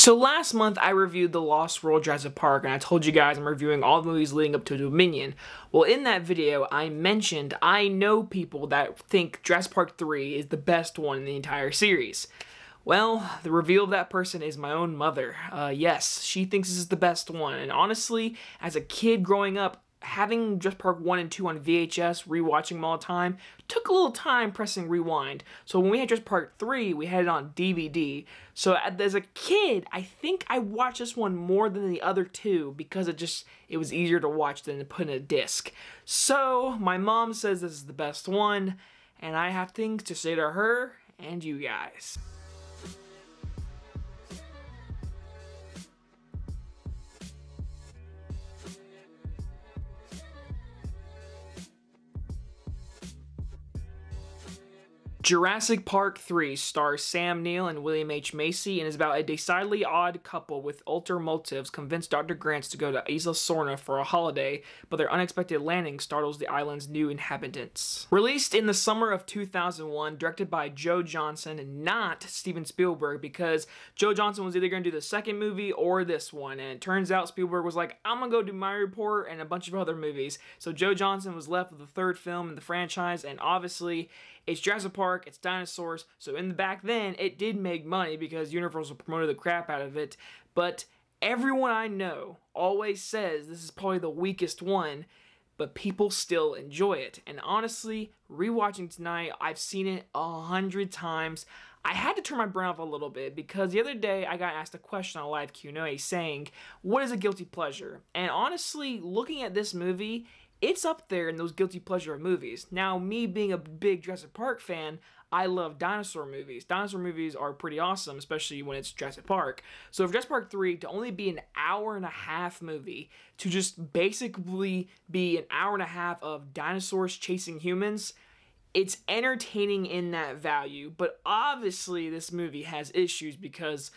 So last month I reviewed The Lost World Jurassic Park, and I told you guys I'm reviewing all the movies leading up to Dominion. Well, in that video I mentioned I know people that think Jurassic Park 3 is the best one in the entire series. Well, the reveal of that person is my own mother. Yes, she thinks this is the best one, and honestly, as a kid growing up, having Jurassic Park 1 and 2 on VHS, rewatching them all the time, took a little time pressing rewind. So when we had Jurassic Park 3, we had it on DVD. So as a kid, I think I watched this one more than the other two because it was easier to watch than to put in a disc. So my mom says this is the best one, and I have things to say to her and you guys. Jurassic Park III stars Sam Neill and William H. Macy and is about a decidedly odd couple with ulterior motives convince Dr. Grant to go to Isla Sorna for a holiday, but their unexpected landing startles the island's new inhabitants. Released in the summer of 2001, directed by Joe Johnston and not Steven Spielberg, because Joe Johnston was either going to do the second movie or this one, and it turns out Spielberg was like, I'm going to go do my report and a bunch of other movies. So Joe Johnston was left with the third film in the franchise, and obviously it's Jurassic Park, it's dinosaurs, so in the back then, it did make money because Universal promoted the crap out of it, but everyone I know always says this is probably the weakest one, but people still enjoy it. And honestly, rewatching tonight, I've seen it 100 times. I had to turn my brain off a little bit because the other day I got asked a question on a live Q&A saying, what is a guilty pleasure? And honestly, looking at this movie, it's up there in those guilty pleasure movies. Now, me being a big Jurassic Park fan, I love dinosaur movies. Dinosaur movies are pretty awesome, especially when it's Jurassic Park. So for Jurassic Park 3 to only be an hour-and-a-half movie, to just basically be an hour-and-a-half of dinosaurs chasing humans, it's entertaining in that value. But obviously, this movie has issues because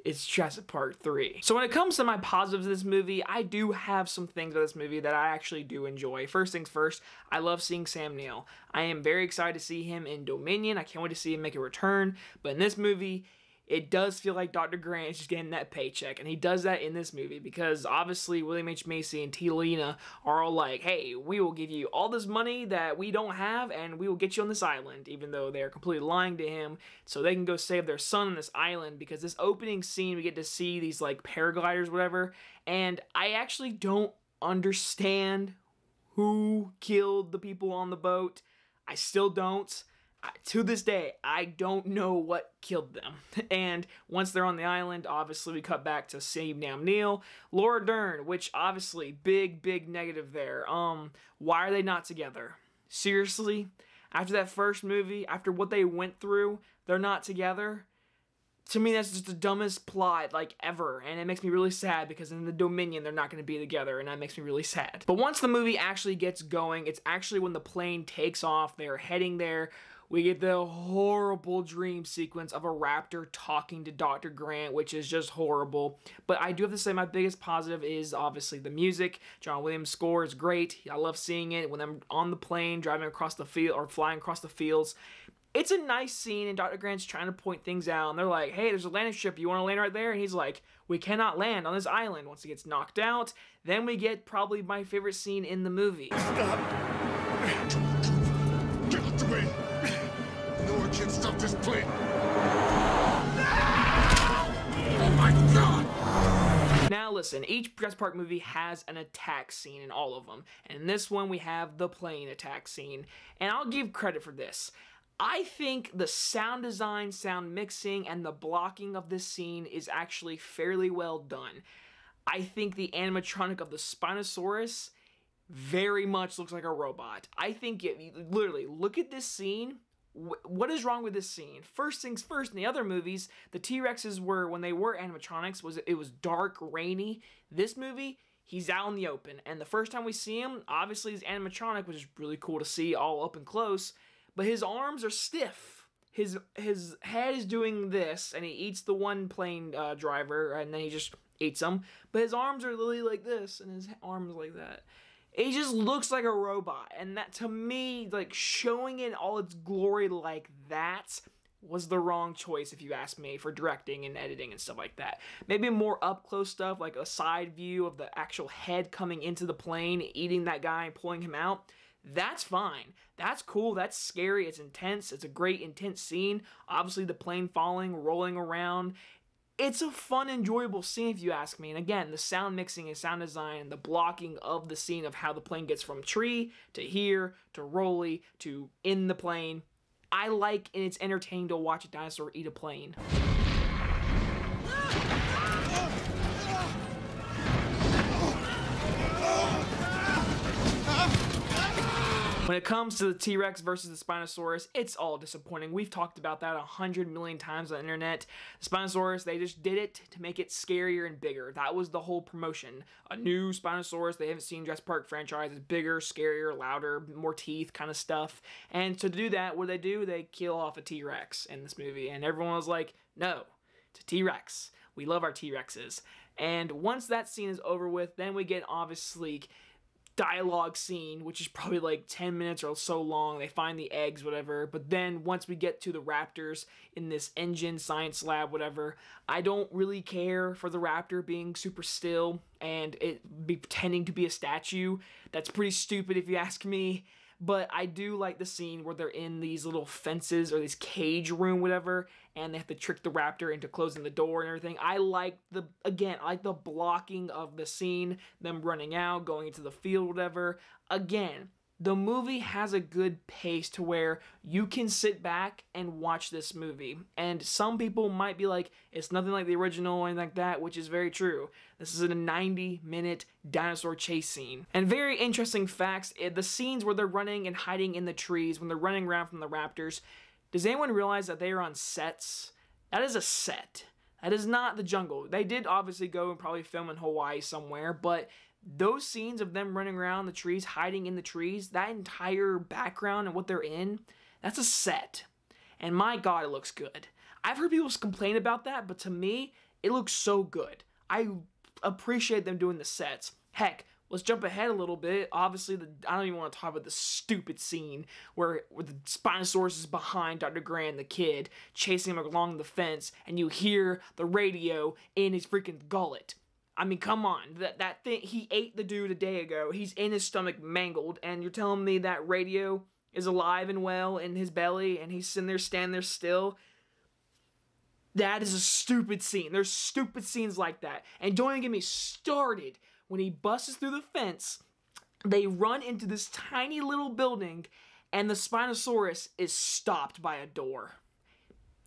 it's Jurassic Park 3. So when it comes to my positives of this movie, I do have some things about this movie that I actually do enjoy. First things first, I love seeing Sam Neill. I am very excited to see him in Dominion. I can't wait to see him make a return. But in this movie, it does feel like Dr. Grant is just getting that paycheck. And he does that in this movie because obviously William H. Macy and Tea Leoni are all like, hey, we will give you all this money that we don't have and we will get you on this island, even though they're completely lying to him so they can go save their son on this island. Because this opening scene, we get to see these like paragliders, whatever, and I actually don't understand who killed the people on the boat. I still don't. To this day, I don't know what killed them. And once they're on the island, obviously we cut back to Sam Neill, Laura Dern, which obviously big negative there. Why are they not together? Seriously? After that first movie, after what they went through, they're not together? To me, that's just the dumbest plot, like, ever, and it makes me really sad because in the Dominion, they're not going to be together, and that makes me really sad. But once the movie actually gets going, it's actually when the plane takes off, they're heading there, we get the horrible dream sequence of a raptor talking to Dr. Grant, which is just horrible. But I do have to say my biggest positive is obviously the music. John Williams' score is great. I love seeing it when I'm on the plane, driving across the field, or flying across the fields. It's a nice scene, and Dr. Grant's trying to point things out, and they're like, hey, there's a landing strip, you want to land right there? And he's like, we cannot land on this island. Once he gets knocked out, then we get probably my favorite scene in the movie. Stop! Get out the way! No one can stop this plane! Oh my God! Now listen, each Jurassic Park movie has an attack scene in all of them, and in this one we have the plane attack scene, and I'll give credit for this. I think the sound design, sound mixing, and the blocking of this scene is actually fairly well done. I think the animatronic of the Spinosaurus very much looks like a robot. I think literally, look at this scene. What is wrong with this scene? First things first, in the other movies, the T-Rexes were, when they were animatronics, it was dark, rainy. This movie, he's out in the open, and the first time we see him, obviously he's animatronic, which is really cool to see all up and close. But his arms are stiff. His head is doing this, and he eats the one plane driver, and then he just eats them. But his arms are literally like this, and his arms like that. It just looks like a robot, and that, to me, like, showing it in all its glory like that was the wrong choice, if you ask me, for directing and editing and stuff like that. Maybe more up-close stuff, like a side view of the actual head coming into the plane, eating that guy and pulling him out. That's fine. That's cool. That's scary. It's intense. It's a great, intense scene. Obviously, the plane falling, rolling around. It's a fun, enjoyable scene, if you ask me. And again, the sound mixing and sound design and the blocking of the scene of how the plane gets from tree to here to rolly to in the plane. I like, and it's entertaining to watch a dinosaur eat a plane. When it comes to the T-Rex versus the Spinosaurus, it's all disappointing. We've talked about that 100 million times on the internet. The Spinosaurus, they just did it to make it scarier and bigger. That was the whole promotion. A new Spinosaurus they haven't seen Jurassic Park franchise is bigger, scarier, louder, more teeth kind of stuff. And to do that, what do? They kill off a T-Rex in this movie. And everyone was like, no, it's a T-Rex. We love our T-Rexes. And once that scene is over with, then we get obviously dialogue scene, which is probably like 10 minutes or so long. They find the eggs, whatever. But then once we get to the raptors in this engine science lab, whatever, I don't really care for the raptor being super still and it be pretending to be a statue. That's pretty stupid if you ask me. But I do like the scene where they're in these little fences or this cage room, whatever, and they have to trick the raptor into closing the door and everything. I like the blocking of the scene, them running out, going into the field, whatever. Again, the movie has a good pace to where you can sit back and watch this movie. And some people might be like, it's nothing like the original or anything like that, which is very true. This is a 90-minute dinosaur chase scene. And very interesting facts, the scenes where they're running and hiding in the trees, when they're running around from the raptors, does anyone realize that they are on sets? That is a set. That is not the jungle. They did obviously go and probably film in Hawaii somewhere, but those scenes of them running around the trees, hiding in the trees, that entire background and what they're in, that's a set. And my God, it looks good. I've heard people complain about that, but to me, it looks so good. I appreciate them doing the sets. Heck, let's jump ahead a little bit. Obviously, I don't even want to talk about the stupid scene where the Spinosaurus is behind Dr. Grant, the kid, chasing him along the fence, and you hear the radio in his freaking gullet. I mean, come on, that thing, he ate the dude a day ago, he's in his stomach mangled, and you're telling me that radio is alive and well in his belly, and he's sitting there, standing there still? That is a stupid scene. There's stupid scenes like that. And don't even get me started. When he busts through the fence, they run into this tiny little building, and the Spinosaurus is stopped by a door.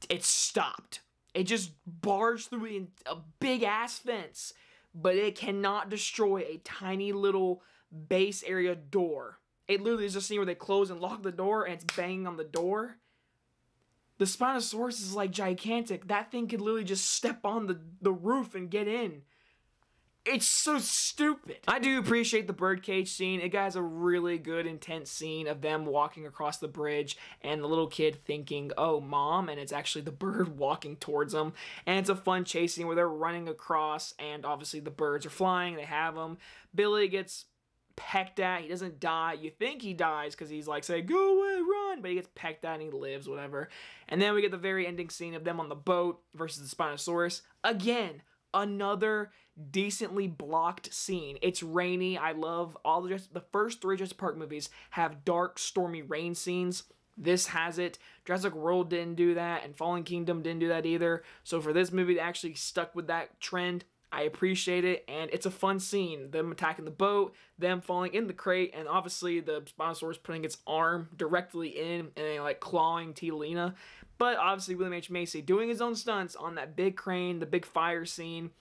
It's stopped. It just barged through a big-ass fence, but it cannot destroy a tiny little base area door. It literally is a scene where they close and lock the door and it's banging on the door. The Spinosaurus is like gigantic. That thing could literally just step on the roof and get in. It's so stupid. I do appreciate the birdcage scene. It has a really good, intense scene of them walking across the bridge and the little kid thinking, oh, mom, and it's actually the bird walking towards them. And it's a fun chase scene where they're running across and obviously the birds are flying. They have them. Billy gets pecked at. He doesn't die. You think he dies because he's like saying, go away, run, but he gets pecked at and he lives, whatever. And then we get the very ending scene of them on the boat versus the Spinosaurus. Again, another decently blocked scene. It's rainy. I love all the first three Jurassic Park movies have dark, stormy rain scenes. This has it. Jurassic World didn't do that, and Fallen Kingdom didn't do that either. So for this movie to actually stuck with that trend, I appreciate it, and it's a fun scene. Them attacking the boat, them falling in the crate, and obviously the Spinosaurus putting its arm directly in and like clawing Tea Leoni. But obviously William H. Macy doing his own stunts on that big crane, the big fire scene.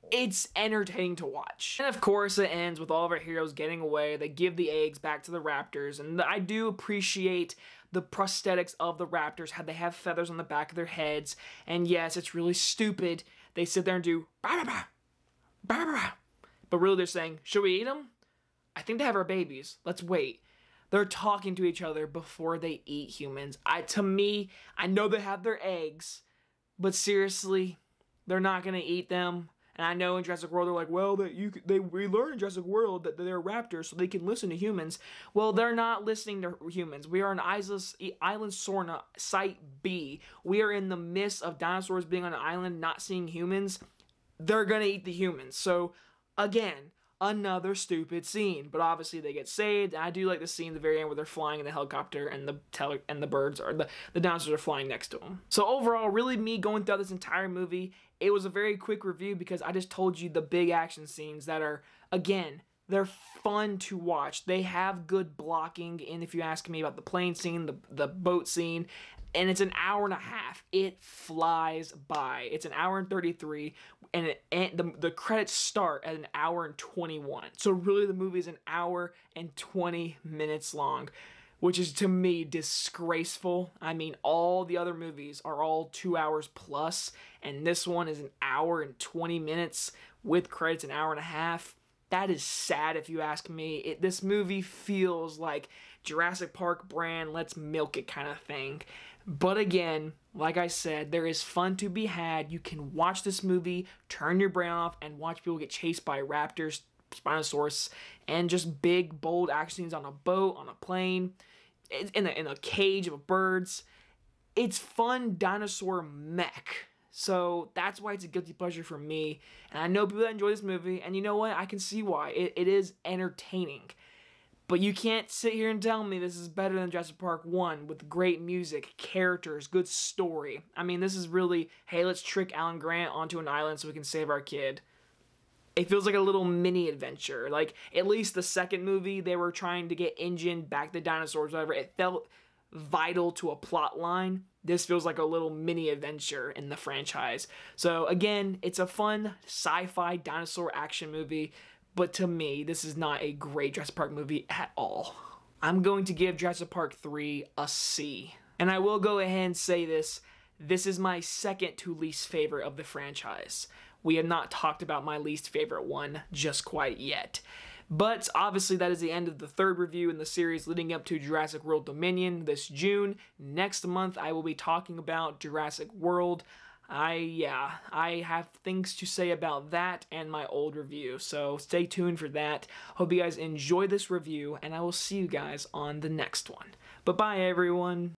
It's entertaining to watch. And of course it ends with all of our heroes getting away. They give the eggs back to the raptors, and I do appreciate the prosthetics of the raptors, how they have feathers on the back of their heads. And yes, it's really stupid. They sit there and do bah, bah, bah, bah, bah, bah. But really they're saying, should we eat them? I think they have our babies. Let's wait. They're talking to each other before they eat humans. To me, I know they have their eggs, but seriously, they're not gonna eat them. And I know in Jurassic World they're like, well, we learn in Jurassic World that they're raptors so they can listen to humans. Well, they're not listening to humans. We are on Island Sorna, Site B. We are in the midst of dinosaurs being on an island, not seeing humans. They're gonna eat the humans. So, again, another stupid scene. But obviously they get saved. And I do like the scene at the very end where they're flying in the helicopter and the birds are the dinosaurs are flying next to them. So overall, really me going through this entire movie, it was a very quick review because I just told you the big action scenes that are, again, they're fun to watch. They have good blocking, and if you ask me about the plane scene, the boat scene, and it's an hour and a half. It flies by. It's an hour and 33, and the credits start at an hour and 21. So really the movie is an hour and 20 minutes long, which is to me disgraceful. I mean, all the other movies are all 2 hours plus, and this one is an hour and 20 minutes with credits an hour and a half. That is sad if you ask me. This movie feels like Jurassic Park brand, let's milk it kind of thing. But again, like I said, there is fun to be had. You can watch this movie, turn your brain off, and watch people get chased by raptors, Spinosaurus, and just big, bold action scenes on a boat, on a plane, in a cage of birds. It's fun dinosaur mech. So that's why it's a guilty pleasure for me. And I know people that enjoy this movie, and you know what? I can see why. It is entertaining. But you can't sit here and tell me this is better than Jurassic Park 1 with great music, characters, good story. I mean, this is really, hey, let's trick Alan Grant onto an island so we can save our kid. It feels like a little mini adventure. Like, at least the second movie, they were trying to get Engine back the dinosaurs, whatever. It felt vital to a plot line. This feels like a little mini adventure in the franchise. So again, it's a fun sci-fi dinosaur action movie, but to me, this is not a great Jurassic Park movie at all. I'm going to give Jurassic Park 3 a C. And I will go ahead and say this is my second to least favorite of the franchise. We have not talked about my least favorite one just quite yet. But obviously that is the end of the third review in the series leading up to Jurassic World Dominion this June. Next month I will be talking about Jurassic World. I have things to say about that and my old review, so stay tuned for that. Hope you guys enjoy this review, and I will see you guys on the next one. Bye-bye, everyone.